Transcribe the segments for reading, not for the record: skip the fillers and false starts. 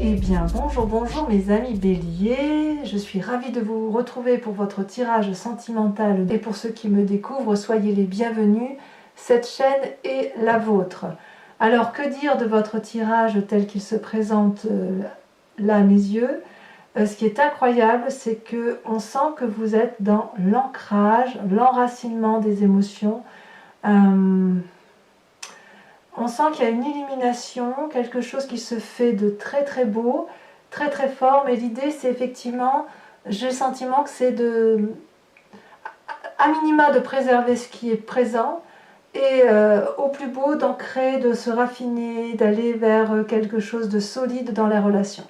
Eh bien bonjour, bonjour mes amis béliers, je suis ravie de vous retrouver pour votre tirage sentimental et pour ceux qui me découvrent, soyez les bienvenus, cette chaîne est la vôtre. Alors que dire de votre tirage tel qu'il se présente là à mes yeux? Ce qui est incroyable, c'est qu'on sent que vous êtes dans l'ancrage, l'enracinement des émotions. On sent qu'il y a une illumination, quelque chose qui se fait de très très beau, très très fort, mais l'idée c'est effectivement, j'ai le sentiment que c'est à minima de préserver ce qui est présent, et au plus beau d'ancrer, de se raffiner, d'aller vers quelque chose de solide dans les relations.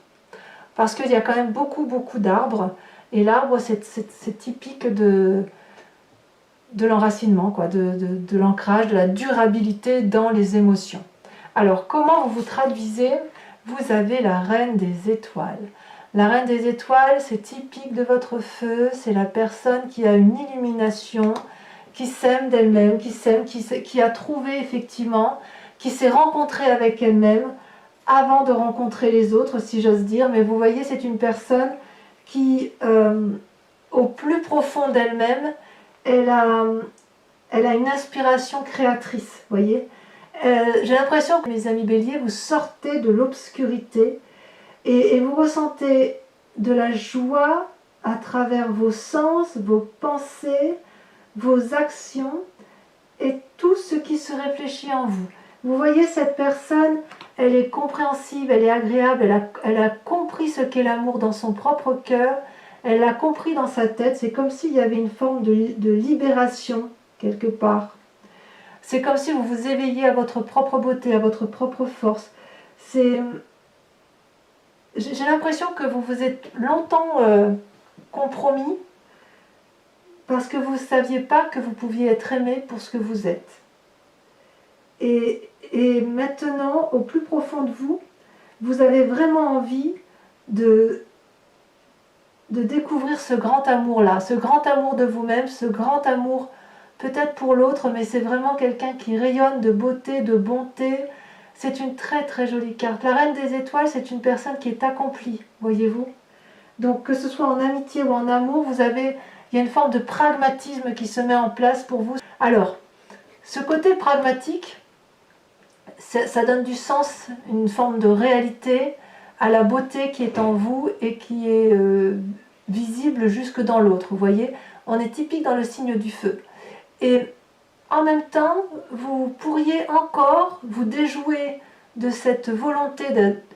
Parce qu'il y a quand même beaucoup d'arbres, et l'arbre c'est typique de l'enracinement, de l'ancrage, de la durabilité dans les émotions. Alors, comment vous vous traduisez? Vous avez la reine des étoiles. La reine des étoiles, c'est typique de votre feu, c'est la personne qui a une illumination, qui s'aime d'elle-même, qui a trouvé effectivement, qui s'est rencontrée avec elle-même avant de rencontrer les autres, si j'ose dire. Mais vous voyez, c'est une personne qui, au plus profond d'elle-même, elle a une inspiration créatrice, voyez. J'ai l'impression que mes amis béliers, vous sortez de l'obscurité et vous ressentez de la joie à travers vos sens, vos pensées, vos actions et tout ce qui se réfléchit en vous. Vous voyez, cette personne, elle est compréhensive, elle est agréable, elle a compris ce qu'est l'amour dans son propre cœur. Elle l'a compris dans sa tête, c'est comme s'il y avait une forme de libération quelque part. C'est comme si vous vous éveilliez à votre propre beauté, à votre propre force. J'ai l'impression que vous vous êtes longtemps compromis parce que vous ne saviez pas que vous pouviez être aimé pour ce que vous êtes. Et maintenant, au plus profond de vous, vous avez vraiment envie de découvrir ce grand amour-là, ce grand amour de vous-même, ce grand amour peut-être pour l'autre, mais c'est vraiment quelqu'un qui rayonne de beauté, de bonté. C'est une très très jolie carte. La reine des étoiles, c'est une personne qui est accomplie, voyez-vous. Donc que ce soit en amitié ou en amour, il y a une forme de pragmatisme qui se met en place pour vous. Alors, ce côté pragmatique, ça donne du sens, une forme de réalité à la beauté qui est en vous et qui est visible jusque dans l'autre. Vous voyez, on est typique dans le signe du feu. Et en même temps, vous pourriez encore vous déjouer de cette volonté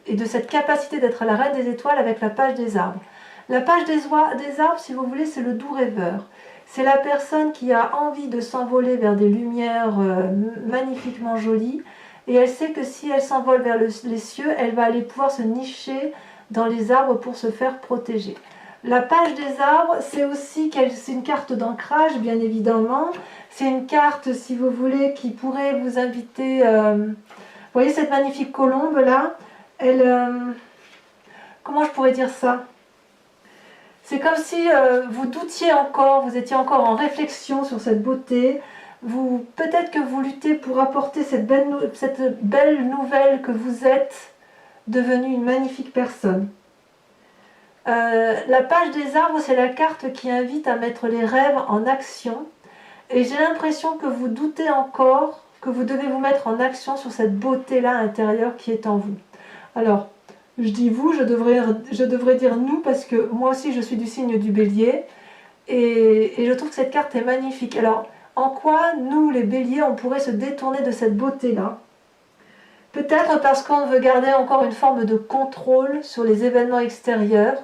et de cette capacité d'être la reine des étoiles avec la page des arbres. La page des arbres, si vous voulez, c'est le doux rêveur. C'est la personne qui a envie de s'envoler vers des lumières magnifiquement jolies. Et elle sait que si elle s'envole vers les cieux, elle va aller pouvoir se nicher dans les arbres pour se faire protéger. La page des arbres, c'est aussi c'est une carte d'ancrage, bien évidemment. C'est une carte, si vous voulez, qui pourrait vous inviter... vous voyez cette magnifique colombe là? Comment je pourrais dire ça? C'est comme si vous doutiez encore, vous étiez encore en réflexion sur cette beauté. Peut-être que vous luttez pour apporter cette belle nouvelle que vous êtes devenue une magnifique personne. La page des arbres, c'est la carte qui invite à mettre les rêves en action. Et j'ai l'impression que vous doutez encore, que vous devez vous mettre en action sur cette beauté-là intérieure qui est en vous. Alors, je dis vous, je devrais dire nous, parce que moi aussi je suis du signe du bélier. Et je trouve que cette carte est magnifique. Alors, en quoi, nous, les béliers, on pourrait se détourner de cette beauté-là? Peut-être parce qu'on veut garder encore une forme de contrôle sur les événements extérieurs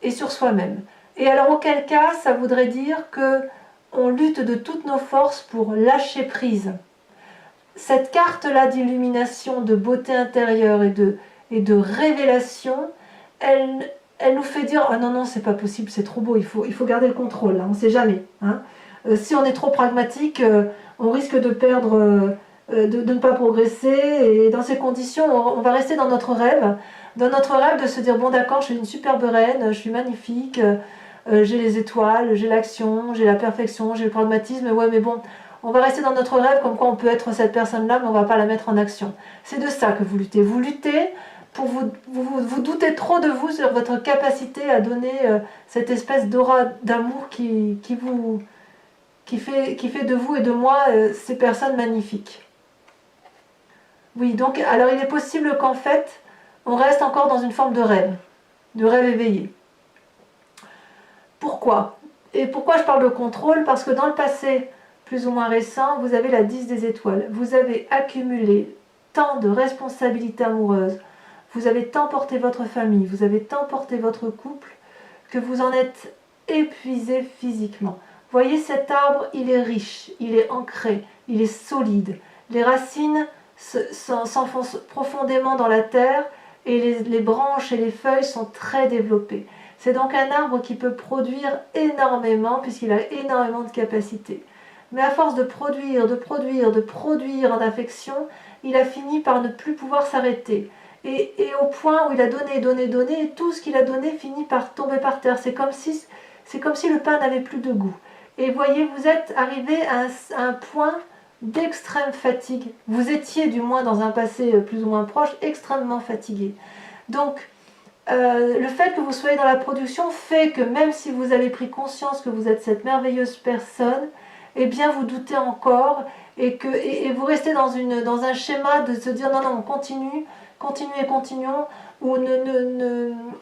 et sur soi-même. Et alors, auquel cas, ça voudrait dire qu'on lutte de toutes nos forces pour lâcher prise. Cette carte-là d'illumination, de beauté intérieure et de révélation, elle nous fait dire « Ah non, non, c'est pas possible, c'est trop beau, il faut garder le contrôle, là, on ne sait jamais. Hein. Si on est trop pragmatique, on risque de perdre, de ne pas progresser, et dans ces conditions, on va rester dans notre rêve de se dire « Bon d'accord, je suis une superbe reine, je suis magnifique, j'ai les étoiles, j'ai l'action, j'ai la perfection, j'ai le pragmatisme, ouais mais bon, on va rester dans notre rêve comme quoi on peut être cette personne-là, mais on ne va pas la mettre en action. » C'est de ça que vous luttez. Vous luttez vous doutez trop de vous sur votre capacité à donner cette espèce d'aura d'amour qui fait de vous et de moi ces personnes magnifiques. Oui, donc alors il est possible qu'en fait, on reste encore dans une forme de rêve éveillé. Pourquoi? Et pourquoi je parle de contrôle? Parce que dans le passé, plus ou moins récent, vous avez la 10 des étoiles. Vous avez accumulé tant de responsabilités amoureuses, vous avez tant porté votre famille, vous avez tant porté votre couple, que vous en êtes épuisé physiquement. Voyez, cet arbre, il est riche, il est ancré, il est solide. Les racines s'enfoncent profondément dans la terre et les branches et les feuilles sont très développées. C'est donc un arbre qui peut produire énormément puisqu'il a énormément de capacités. Mais à force de produire en affection, il a fini par ne plus pouvoir s'arrêter. Et au point où il a donné, et tout ce qu'il a donné finit par tomber par terre. C'est comme si le pain n'avait plus de goût. Et voyez, vous êtes arrivé à un point d'extrême fatigue. Vous étiez, du moins dans un passé plus ou moins proche, extrêmement fatigué. Donc, le fait que vous soyez dans la production fait que même si vous avez pris conscience que vous êtes cette merveilleuse personne, eh bien vous doutez encore et vous restez dans un schéma de se dire non, on continuons, ou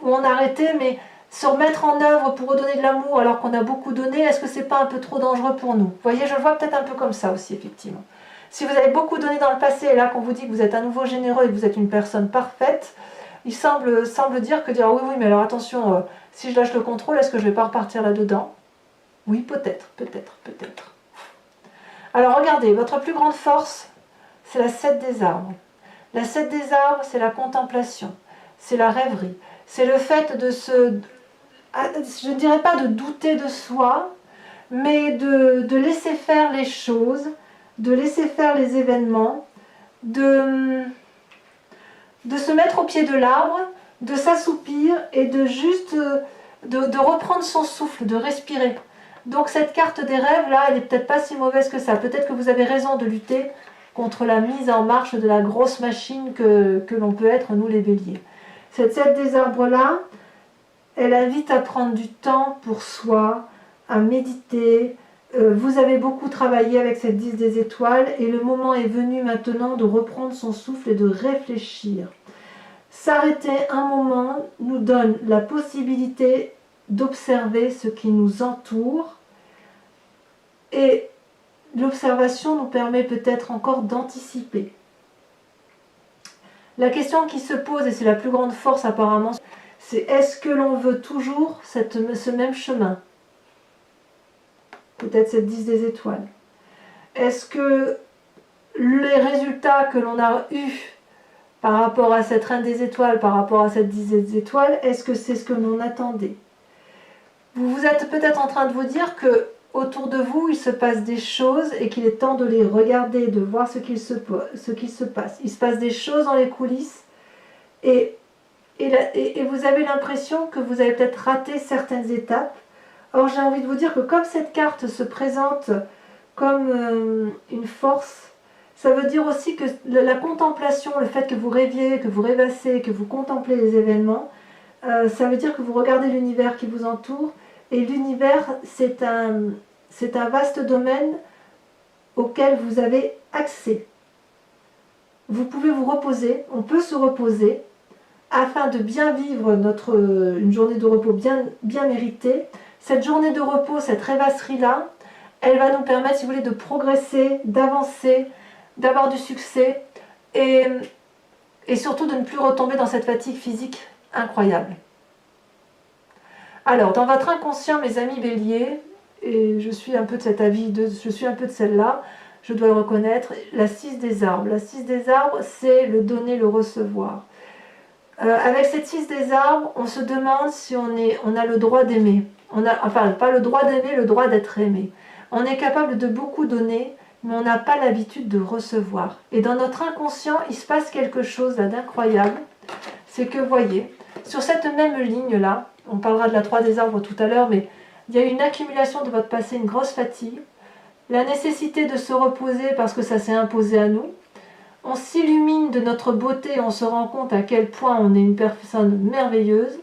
on arrêtait, mais se remettre en œuvre pour redonner de l'amour alors qu'on a beaucoup donné, est-ce que c'est pas un peu trop dangereux pour nous? Vous voyez, je le vois peut-être un peu comme ça aussi, effectivement. Si vous avez beaucoup donné dans le passé, et là qu'on vous dit que vous êtes à nouveau généreux et que vous êtes une personne parfaite, il semble dire oui, mais alors attention, si je lâche le contrôle, est-ce que je ne vais pas repartir là-dedans? Oui, peut-être. Alors regardez, votre plus grande force, c'est la 7 des arbres. La 7 des arbres, c'est la contemplation, c'est la rêverie, c'est le fait de je ne dirais pas de douter de soi, mais de laisser faire les choses, de laisser faire les événements, de se mettre au pied de l'arbre, de s'assoupir et de reprendre son souffle, de respirer. Donc cette carte des rêves, là, elle n'est peut-être pas si mauvaise que ça. Peut-être que vous avez raison de lutter contre la mise en marche de la grosse machine que l'on peut être, nous les béliers. Cette 7 des arbres-là, elle invite à prendre du temps pour soi, à méditer. Vous avez beaucoup travaillé avec cette 10 des étoiles et le moment est venu maintenant de reprendre son souffle et de réfléchir. S'arrêter un moment nous donne la possibilité d'observer ce qui nous entoure et l'observation nous permet peut-être encore d'anticiper. La question qui se pose, et c'est la plus grande force apparemment, c'est est-ce que l'on veut toujours ce même chemin? Peut-être cette 10 des étoiles. Est-ce que les résultats que l'on a eus par rapport à cette reine des étoiles, par rapport à cette 10 des étoiles, est-ce que c'est ce que l'on attendait? Vous êtes peut-être en train de vous dire que autour de vous, il se passe des choses et qu'il est temps de les regarder, de voir ce qu'il se passe. Il se passe des choses dans les coulisses et vous avez l'impression que vous avez peut-être raté certaines étapes. Or, j'ai envie de vous dire que comme cette carte se présente comme une force, ça veut dire aussi que la contemplation, le fait que vous rêviez, que vous rêvassez, que vous contemplez les événements, ça veut dire que vous regardez l'univers qui vous entoure. Et l'univers, c'est un vaste domaine auquel vous avez accès. Vous pouvez vous reposer, on peut se reposer, afin de bien vivre une journée de repos bien méritée. Cette journée de repos, cette rêvasserie-là, elle va nous permettre, si vous voulez, de progresser, d'avancer, d'avoir du succès et surtout de ne plus retomber dans cette fatigue physique incroyable. Alors, dans votre inconscient, mes amis béliers, et je suis un peu de cet avis, je suis un peu de celle-là, je dois le reconnaître, la 6 des arbres. La 6 des arbres, c'est le donner, le recevoir. Avec cette 6 des arbres, on se demande si on a le droit d'aimer. Enfin, pas le droit d'aimer, le droit d'être aimé. On est capable de beaucoup donner, mais on n'a pas l'habitude de recevoir. Et dans notre inconscient, il se passe quelque chose là d'incroyable. C'est que, voyez, sur cette même ligne-là, on parlera de la 3 des arbres tout à l'heure, mais il y a une accumulation de votre passé, une grosse fatigue, la nécessité de se reposer parce que ça s'est imposé à nous, on s'illumine de notre beauté, on se rend compte à quel point on est une personne merveilleuse.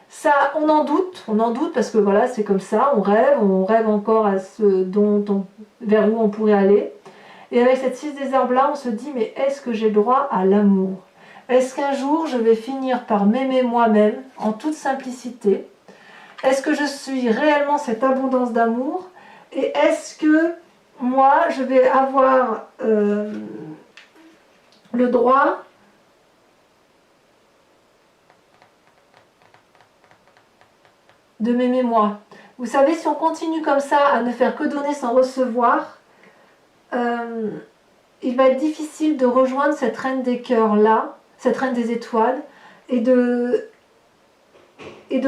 Ça, on en doute parce que voilà, c'est comme ça, on rêve encore à ce vers où on pourrait aller. Et avec cette 6 des arbres là, on se dit, mais est-ce que j'ai droit à l'amour? Est-ce qu'un jour je vais finir par m'aimer moi-même en toute simplicité? Est-ce que je suis réellement cette abondance d'amour? Et est-ce que moi, je vais avoir le droit de m'aimer moi? Vous savez, si on continue comme ça à ne faire que donner sans recevoir, il va être difficile de rejoindre cette reine des cœurs là, cette reine des étoiles, et de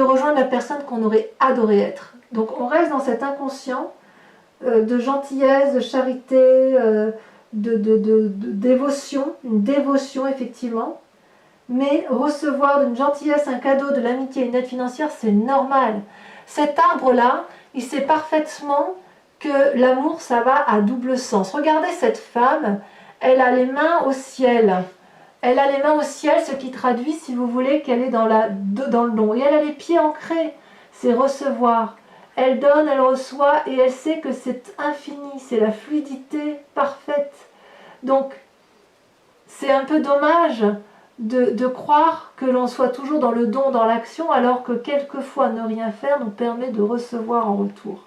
rejoindre la personne qu'on aurait adoré être. Donc on reste dans cet inconscient de gentillesse, de charité, de dévotion, une dévotion effectivement, mais recevoir d'une gentillesse un cadeau, de l'amitié, une aide financière, c'est normal. Cet arbre-là, il sait parfaitement que l'amour, ça va à double sens. Regardez cette femme, elle a les mains au ciel. Elle a les mains au ciel, ce qui traduit, si vous voulez, qu'elle est dans le don. Et elle a les pieds ancrés, c'est recevoir. Elle donne, elle reçoit, et elle sait que c'est infini, c'est la fluidité parfaite. Donc, c'est un peu dommage de croire que l'on soit toujours dans le don, dans l'action, alors que quelquefois ne rien faire nous permet de recevoir en retour.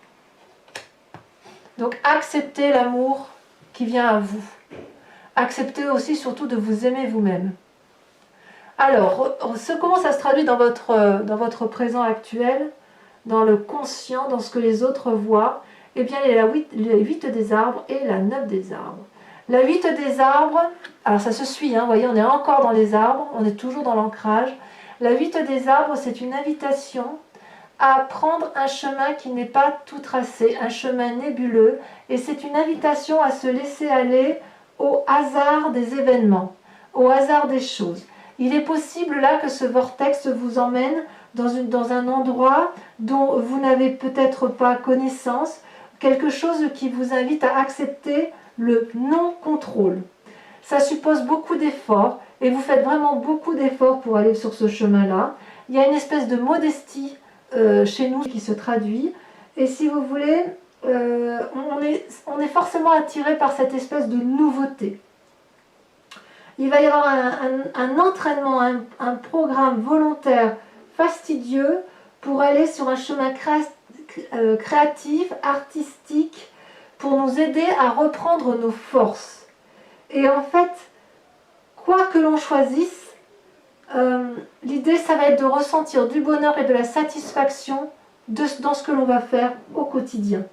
Donc, acceptez l'amour qui vient à vous. Acceptez aussi surtout de vous aimer vous-même. Alors, comment ça se traduit dans votre présent actuel, dans le conscient, dans ce que les autres voient? Eh bien, il y a les 8 des arbres et la 9 des arbres. La 8 des arbres, alors ça se suit, vous voyez, on est encore dans les arbres, on est toujours dans l'ancrage. La 8 des arbres, c'est une invitation à prendre un chemin qui n'est pas tout tracé, un chemin nébuleux, et c'est une invitation à se laisser aller au hasard des événements, au hasard des choses. Il est possible là que ce vortex vous emmène dans un endroit dont vous n'avez peut-être pas connaissance, quelque chose qui vous invite à accepter le non-contrôle. Ça suppose beaucoup d'efforts, et vous faites vraiment beaucoup d'efforts pour aller sur ce chemin-là. Il y a une espèce de modestie chez nous qui se traduit, et si vous voulez, on est forcément attiré par cette espèce de nouveauté. Il va y avoir un entraînement, un programme volontaire fastidieux pour aller sur un chemin créatif, artistique, pour nous aider à reprendre nos forces. Et en fait, quoi que l'on choisisse, l'idée, ça va être de ressentir du bonheur et de la satisfaction dans ce que l'on va faire au quotidien.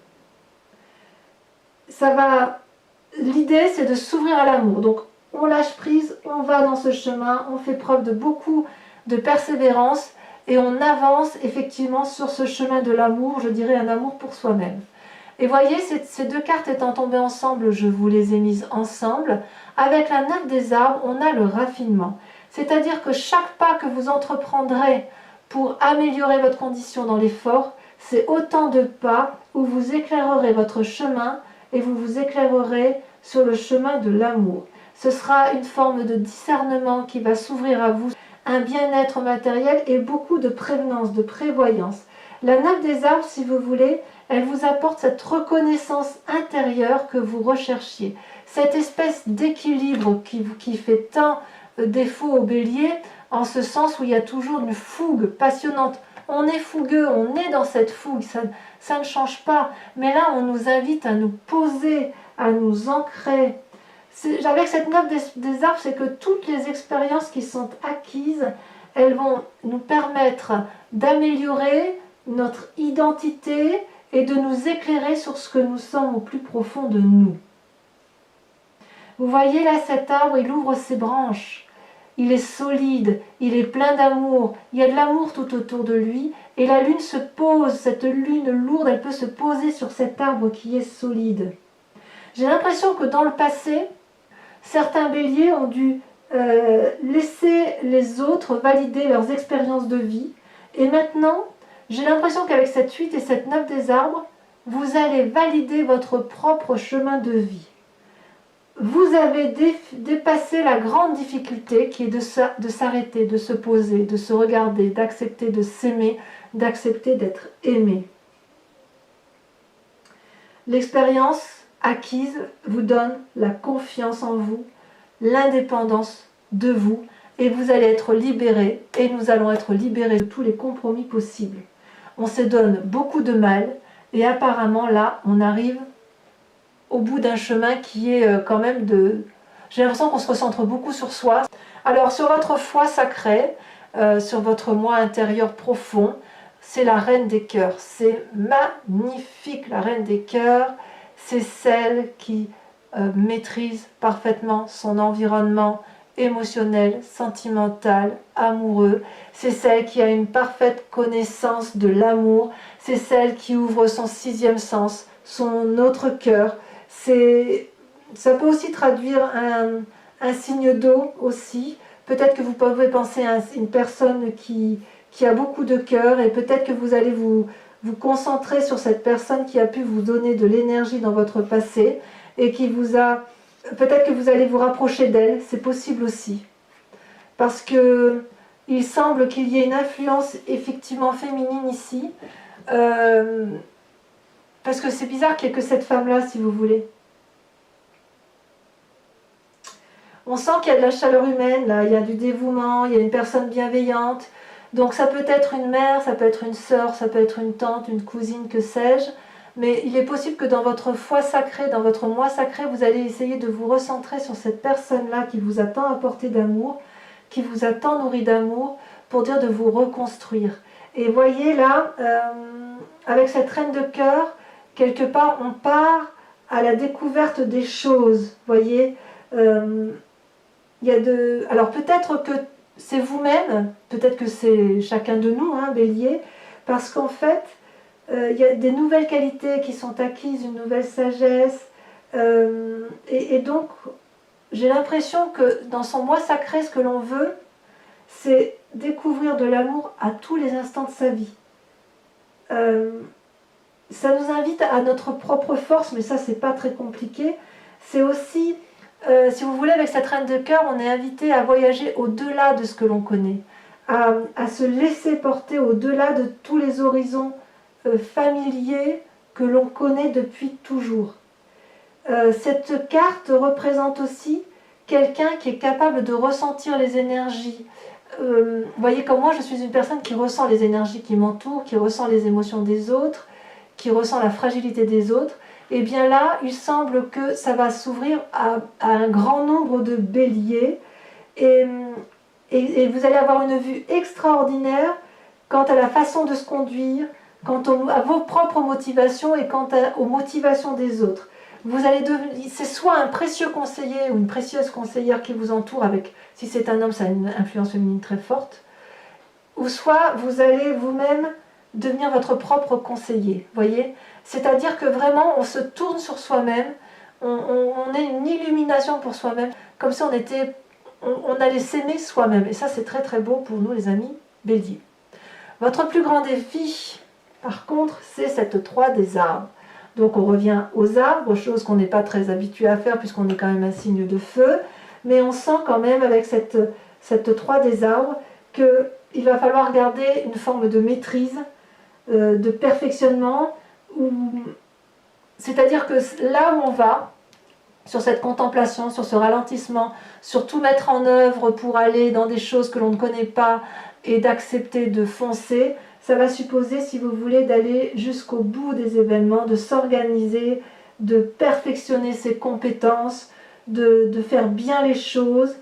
L'idée, c'est de s'ouvrir à l'amour. Donc, on lâche prise, on va dans ce chemin, on fait preuve de beaucoup de persévérance et on avance effectivement sur ce chemin de l'amour, je dirais un amour pour soi-même. Et voyez, ces deux cartes étant tombées ensemble, je vous les ai mises ensemble. Avec la 9 des arbres, on a le raffinement. C'est-à-dire que chaque pas que vous entreprendrez pour améliorer votre condition dans l'effort, c'est autant de pas où vous éclairerez votre chemin et vous vous éclairerez sur le chemin de l'amour. Ce sera une forme de discernement qui va s'ouvrir à vous, un bien-être matériel et beaucoup de prévenance, de prévoyance. La 9 des arbres, si vous voulez, elle vous apporte cette reconnaissance intérieure que vous recherchiez. Cette espèce d'équilibre qui fait tant défaut au bélier, en ce sens où il y a toujours une fougue passionnante. On est fougueux, on est dans cette fougue, ça ne change pas. Mais là, on nous invite à nous poser, à nous ancrer. Avec cette 9 des arbres, c'est que toutes les expériences qui sont acquises, elles vont nous permettre d'améliorer notre identité et de nous éclairer sur ce que nous sommes au plus profond de nous. Vous voyez là cet arbre, il ouvre ses branches, il est solide, il est plein d'amour, il y a de l'amour tout autour de lui, et la lune se pose, cette lune lourde, elle peut se poser sur cet arbre qui est solide. J'ai l'impression que dans le passé, certains béliers ont dû laisser les autres valider leurs expériences de vie, et maintenant, j'ai l'impression qu'avec cette 8 et cette 9 des arbres, vous allez valider votre propre chemin de vie. vous avez dépassé la grande difficulté qui est de s'arrêter, de se poser, de se regarder, d'accepter de s'aimer, d'accepter d'être aimé. L'expérience acquise vous donne la confiance en vous, l'indépendance de vous, et vous allez être libérés, et nous allons être libérés de tous les compromis possibles. On se donne beaucoup de mal, et apparemment là, on arrive au bout d'un chemin qui est quand même de... J'ai l'impression qu'on se recentre beaucoup sur soi. Alors sur votre foi sacrée, sur votre moi intérieur profond, c'est la reine des cœurs. C'est magnifique, la reine des cœurs. C'est celle qui maîtrise parfaitement son environnement émotionnel, sentimental, amoureux. C'est celle qui a une parfaite connaissance de l'amour. C'est celle qui ouvre son sixième sens, son autre cœur. Ça peut aussi traduire un signe d'eau aussi. Peut-être que vous pouvez penser à une personne qui a beaucoup de cœur, et peut-être que vous allez vous concentrer sur cette personne qui a pu vous donner de l'énergie dans votre passé et qui vous a... Peut-être que vous allez vous rapprocher d'elle, c'est possible aussi. Parce que il semble qu'il y ait une influence effectivement féminine ici. Parce que c'est bizarre qu'il n'y ait que cette femme-là, si vous voulez. On sent qu'il y a de la chaleur humaine, là, il y a du dévouement, il y a une personne bienveillante. Donc ça peut être une mère, ça peut être une sœur, ça peut être une tante, une cousine, que sais-je. Mais il est possible que dans votre foi sacrée, dans votre moi sacré, vous allez essayer de vous recentrer sur cette personne-là qui vous a tant apporté d'amour, qui vous a tant nourri d'amour, pour dire de vous reconstruire. Et voyez là, avec cette reine de cœur, quelque part, on part à la découverte des choses. Voyez, alors peut-être que c'est vous-même, peut-être que c'est chacun de nous, hein, Bélier, parce qu'en fait, il y a des nouvelles qualités qui sont acquises, une nouvelle sagesse, et donc j'ai l'impression que dans son moi sacré, ce que l'on veut, c'est découvrir de l'amour à tous les instants de sa vie. Ça nous invite à notre propre force, mais ça c'est pas très compliqué. C'est aussi, si vous voulez, avec cette reine de cœur, on est invité à voyager au-delà de ce que l'on connaît, à se laisser porter au-delà de tous les horizons familiers que l'on connaît depuis toujours. Cette carte représente aussi quelqu'un qui est capable de ressentir les énergies. Vous voyez, comme moi, je suis une personne qui ressent les énergies qui m'entourent, qui ressent les émotions des autres, qui ressent la fragilité des autres. Et bien là, il semble que ça va s'ouvrir à un grand nombre de béliers, et vous allez avoir une vue extraordinaire quant à la façon de se conduire, quant à vos propres motivations et quant aux motivations des autres. Vous allez devenir, c'est soit un précieux conseiller ou une précieuse conseillère qui vous entoure, avec, si c'est un homme, ça a une influence féminine très forte, ou soit vous allez vous-même devenir votre propre conseiller, voyez. C'est-à-dire que vraiment on se tourne sur soi-même, on est une illumination pour soi-même, comme si on allait s'aimer soi-même, et ça c'est très très beau pour nous les amis Bélier. Votre plus grand défi, par contre, c'est cette 3 des arbres. Donc on revient aux arbres, chose qu'on n'est pas très habitué à faire puisqu'on est quand même un signe de feu, mais on sent quand même avec cette 3 des arbres qu'il va falloir garder une forme de maîtrise, de perfectionnement, c'est-à-dire que là où on va, sur cette contemplation, sur ce ralentissement, sur tout mettre en œuvre pour aller dans des choses que l'on ne connaît pas et d'accepter de foncer, ça va supposer, si vous voulez, d'aller jusqu'au bout des événements, de s'organiser, de perfectionner ses compétences, de faire bien les choses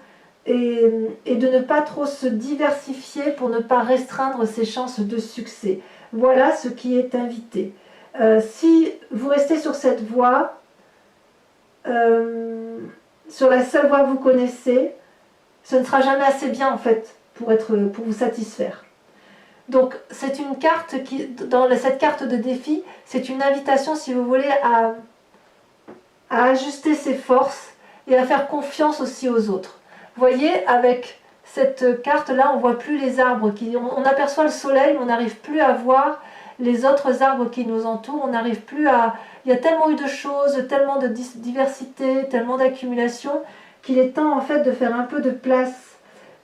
et de ne pas trop se diversifier pour ne pas restreindre ses chances de succès. Voilà ce qui est invité. Si vous restez sur cette voie, sur la seule voie que vous connaissez, ce ne sera jamais assez bien en fait pour vous satisfaire. Donc c'est une carte qui, dans cette carte de défi, c'est une invitation, si vous voulez, à ajuster ses forces et à faire confiance aussi aux autres. Vous voyez, avec cette carte-là, on ne voit plus les arbres, on aperçoit le soleil, mais on n'arrive plus à voir les autres arbres qui nous entourent. On n'arrive plus à... Il y a tellement eu de choses, tellement de diversité, tellement d'accumulation, qu'il est temps en fait de faire un peu de place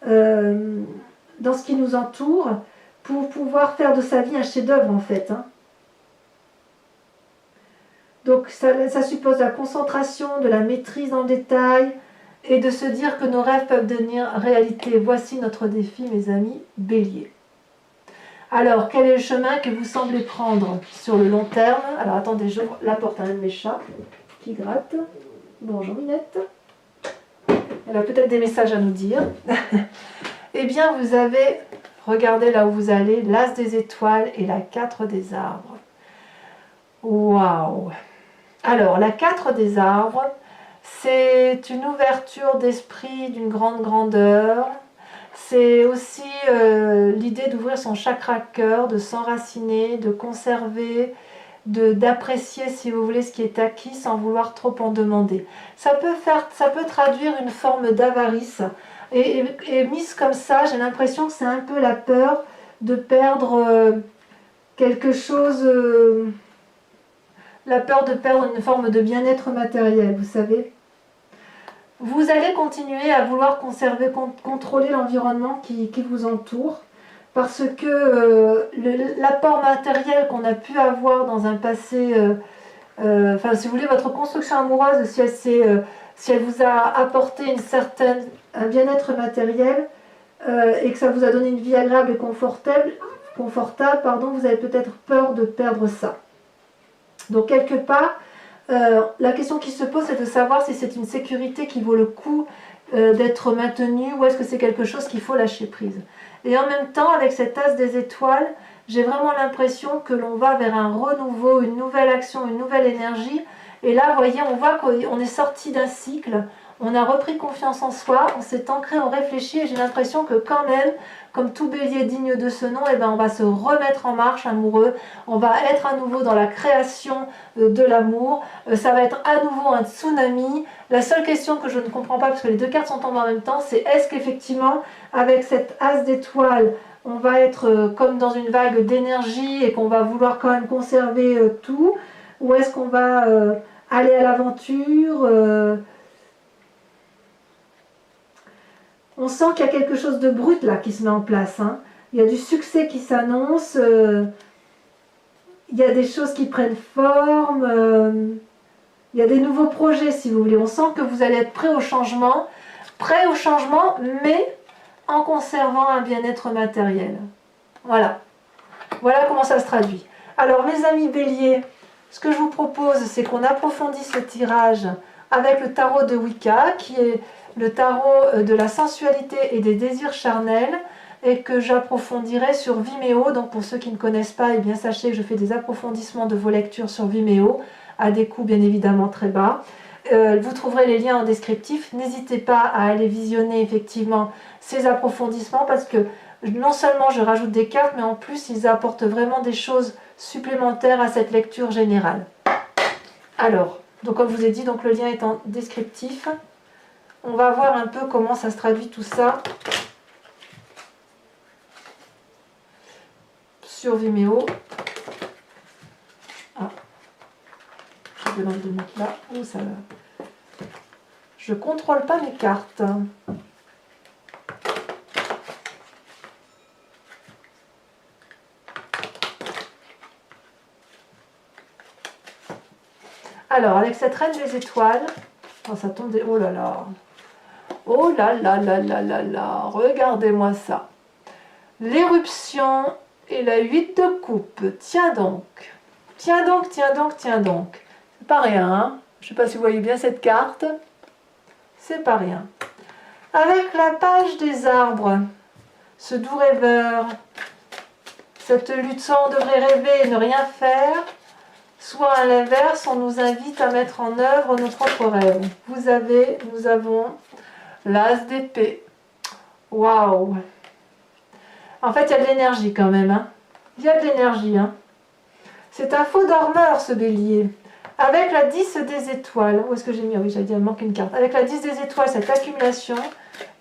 dans ce qui nous entoure pour pouvoir faire de sa vie un chef-d'œuvre en fait. Hein. Donc ça suppose de la concentration, de la maîtrise dans le détail et de se dire que nos rêves peuvent devenir réalité. Voici notre défi, mes amis Bélier. Alors, quel est le chemin que vous semblez prendre sur le long terme? Alors, attendez, j'ouvre la porte à un de mes chats qui gratte. Bonjour Minette. Elle a peut-être des messages à nous dire. Eh bien, vous avez, regardez là où vous allez, l'as des étoiles et la 4 des arbres. Waouh! Alors, la 4 des arbres, c'est une ouverture d'esprit d'une grande grandeur. C'est aussi l'idée d'ouvrir son chakra cœur, de s'enraciner, de conserver, d'apprécier, si vous voulez, ce qui est acquis sans vouloir trop en demander. Ça peut traduire une forme d'avarice. Et mise comme ça, j'ai l'impression que c'est un peu la peur de perdre quelque chose, la peur de perdre une forme de bien-être matériel, vous savez. Vous allez continuer à vouloir conserver, contrôler l'environnement qui vous entoure, parce que l'apport matériel qu'on a pu avoir dans un passé, enfin si vous voulez, votre construction amoureuse, si elle vous a apporté un bien-être matériel et que ça vous a donné une vie agréable et confortable, vous avez peut-être peur de perdre ça. Donc quelque part, la question qui se pose, c'est de savoir si c'est une sécurité qui vaut le coup d'être maintenue ou est-ce que c'est quelque chose qu'il faut lâcher prise. Et en même temps, avec cet as des étoiles, j'ai vraiment l'impression que l'on va vers un renouveau, une nouvelle action, une nouvelle énergie. Et là, vous voyez, on voit qu'on est sorti d'un cycle, on a repris confiance en soi, on s'est ancré, on réfléchit, et j'ai l'impression que quand même, comme tout bélier digne de ce nom, eh ben, on va se remettre en marche amoureux, on va être à nouveau dans la création de l'amour, ça va être à nouveau un tsunami. La seule question que je ne comprends pas, parce que les deux cartes sont tombées en même temps, c'est est-ce qu'effectivement, avec cette as d'étoiles, on va être comme dans une vague d'énergie et qu'on va vouloir quand même conserver tout, ou est-ce qu'on va aller à l'aventure On sent qu'il y a quelque chose de brut là qui se met en place. Hein. Il y a du succès qui s'annonce, il y a des choses qui prennent forme, il y a des nouveaux projets si vous voulez. On sent que vous allez être prêt au changement, mais en conservant un bien-être matériel. Voilà. Voilà comment ça se traduit. Alors mes amis béliers, ce que je vous propose, c'est qu'on approfondisse le tirage avec le tarot de Wicca, qui est le tarot de la sensualité et des désirs charnels, et que j'approfondirai sur Vimeo. Donc pour ceux qui ne connaissent pas, eh bien sachez que je fais des approfondissements de vos lectures sur Vimeo, à des coûts bien évidemment très bas. Vous trouverez les liens en descriptif. N'hésitez pas à aller visionner effectivement ces approfondissements, parce que non seulement je rajoute des cartes, mais en plus ils apportent vraiment des choses supplémentaires à cette lecture générale. Alors, donc comme je vous ai dit, donc le lien est en descriptif. On va voir un peu comment ça se traduit tout ça sur Vimeo. Ah, je vais l'enlever là. Oh, ça va. Je ne contrôle pas mes cartes. Alors, avec cette reine des étoiles, oh, ça tombe des... Oh là là. Oh là là là là là là. Regardez-moi ça. L'éruption et la 8 de coupe. Tiens donc. Tiens donc, tiens donc, tiens donc. C'est pas rien, hein. Je ne sais pas si vous voyez bien cette carte. C'est pas rien. Avec la page des arbres, ce doux rêveur, cette lutte sans on devrait rêver et ne rien faire, soit à l'inverse, on nous invite à mettre en œuvre nos propres rêves. Nous avons l'as d'épée. Waouh! En fait, il y a de l'énergie quand même. Hein. Il y a de l'énergie. Hein. C'est un faux dormeur, ce bélier. Avec la 10 des étoiles. Où est-ce que j'ai mis? Ah oui, j'avais dit, il me manque une carte. Avec la 10 des étoiles, cette accumulation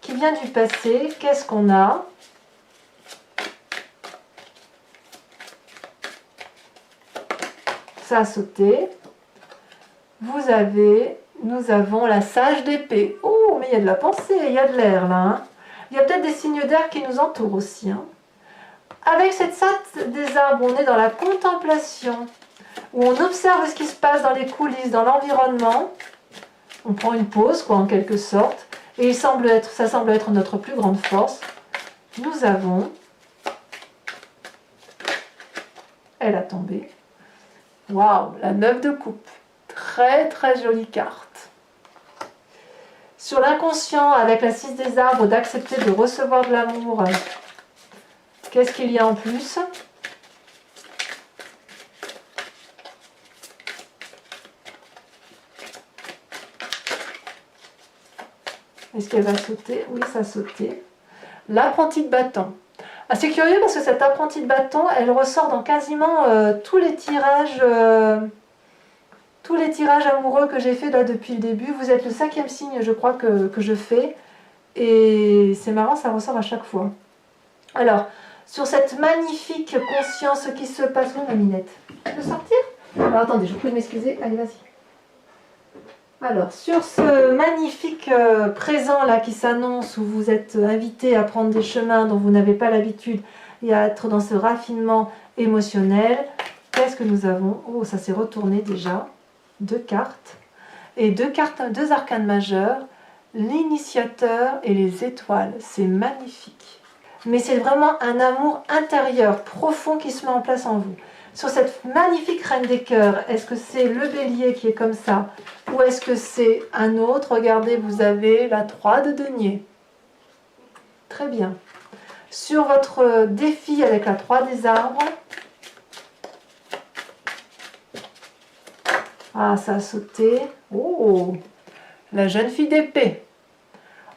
qui vient du passé. Qu'est-ce qu'on a? ça a sauté. Nous avons la sage d'épée. Oh, mais il y a de la pensée, il y a de l'air là. Hein. Il y a peut-être des signes d'air qui nous entourent aussi. Hein. Avec cette salle des arbres, on est dans la contemplation, où on observe ce qui se passe dans les coulisses, dans l'environnement. On prend une pause, quoi, en quelque sorte. Et ça semble être notre plus grande force. Nous avons... Elle a tombé. Waouh, la 9 de coupe. Très très jolie carte. Sur l'inconscient, avec la 6 des arbres, d'accepter de recevoir de l'amour. Qu'est-ce qu'il y a en plus? Est-ce qu'elle va sauter? Oui, ça a sauté. L'apprenti de bâton. Ah, c'est curieux parce que cette apprentie de bâton, elle ressort dans quasiment tous les tirages amoureux que j'ai fait là depuis le début. Vous êtes le 5e signe, je crois, que je fais. Et c'est marrant, ça ressort à chaque fois. Alors, sur cette magnifique conscience qui se passe... Où, ma minette? Je peux sortir? Alors, attendez, je vous prie de m'excuser. Allez, vas-y. Alors, sur ce magnifique présent là qui s'annonce, où vous êtes invité à prendre des chemins dont vous n'avez pas l'habitude et à être dans ce raffinement émotionnel, qu'est-ce que nous avons? Oh, ça s'est retourné déjà. 2 cartes. Et 2 arcanes majeures, l'initiateur et les étoiles. C'est magnifique. Mais c'est vraiment un amour intérieur, profond qui se met en place en vous. Sur cette magnifique reine des cœurs, est-ce que c'est le bélier qui est comme ça? Ou est-ce que c'est un autre? Regardez, vous avez la 3 de denier. Très bien. Sur votre défi avec la 3 des arbres. Ah, ça a sauté. Oh, la jeune fille d'épée.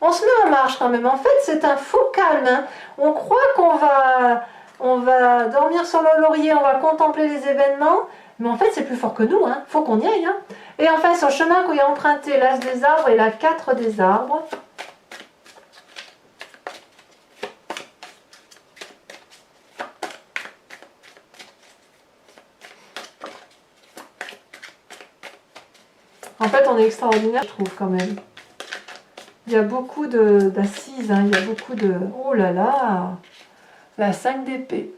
On se met en marche quand même. En fait, c'est un faux calme. Hein. On croit on va dormir sur le laurier, on va contempler les événements, mais en fait, c'est plus fort que nous. Hein. Faut qu'on y aille. Hein. Et enfin, sur le chemin qu'on y a emprunté, l'as des arbres et la 4 des arbres. En fait, on est extraordinaire, je trouve, quand même. Il y a beaucoup d'assises, hein. Il y a beaucoup de... Oh là là! La 5 d'épée.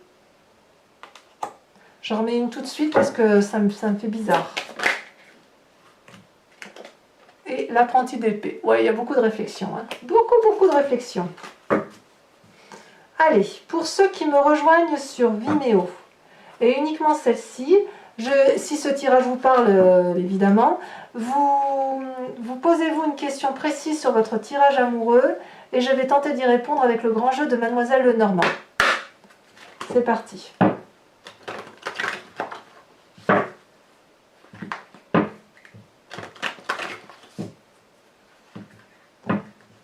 J'en remets une tout de suite parce que ça me fait bizarre. Et l'apprenti d'épée. Ouais, il y a beaucoup de réflexion. Hein. Beaucoup de réflexion. Allez, pour ceux qui me rejoignent sur Vimeo, et uniquement celle-ci, si ce tirage vous parle, évidemment, vous posez-vous une question précise sur votre tirage amoureux et je vais tenter d'y répondre avec le grand jeu de Mademoiselle Lenormand. C'est parti.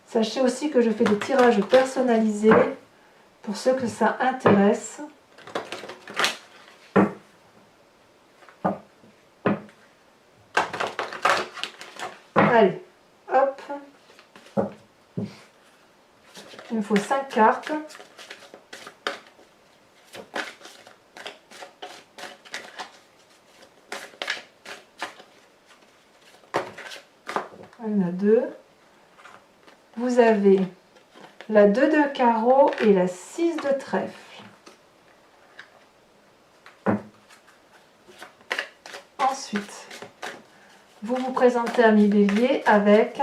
Sachez aussi que je fais des tirages personnalisés pour ceux que ça intéresse. Allez, hop. Il me faut 5 cartes. Il y en a 2. Vous avez la 2 de carreau et la 6 de trèfle. Ensuite, vous vous présentez à mi-bélier avec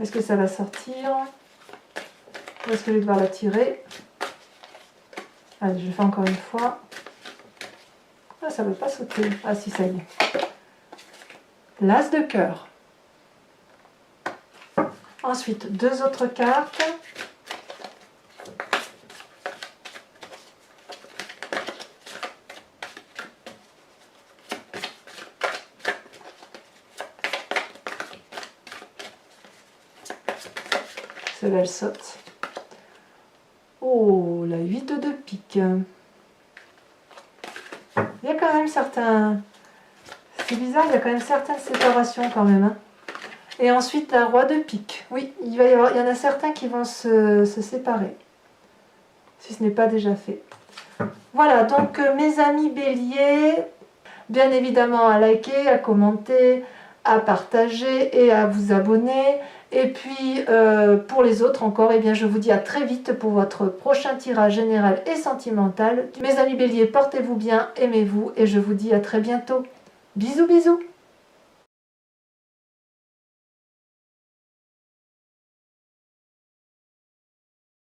est-ce que ça va sortir? Ou est-ce que je vais devoir la tirer? Allez, je fais encore une fois. Ah, ça ne veut pas sauter. Ah si, ça y est. L'as de cœur. Ensuite, 2 autres cartes. Celle-là, elle saute. Oh, la 8 de pique. Il y a quand même certains C'est bizarre, il y a quand même certaines séparations quand même. Hein. Et ensuite, la roi de pique. Oui, il y en a certains qui vont se séparer. Si ce n'est pas déjà fait. Voilà, donc mes amis béliers, bien évidemment à liker, à commenter, à partager et à vous abonner. Et puis pour les autres encore, eh bien, je vous dis à très vite pour votre prochain tirage général et sentimental. Mes amis béliers, portez-vous bien, aimez-vous et je vous dis à très bientôt. Bisous bisous.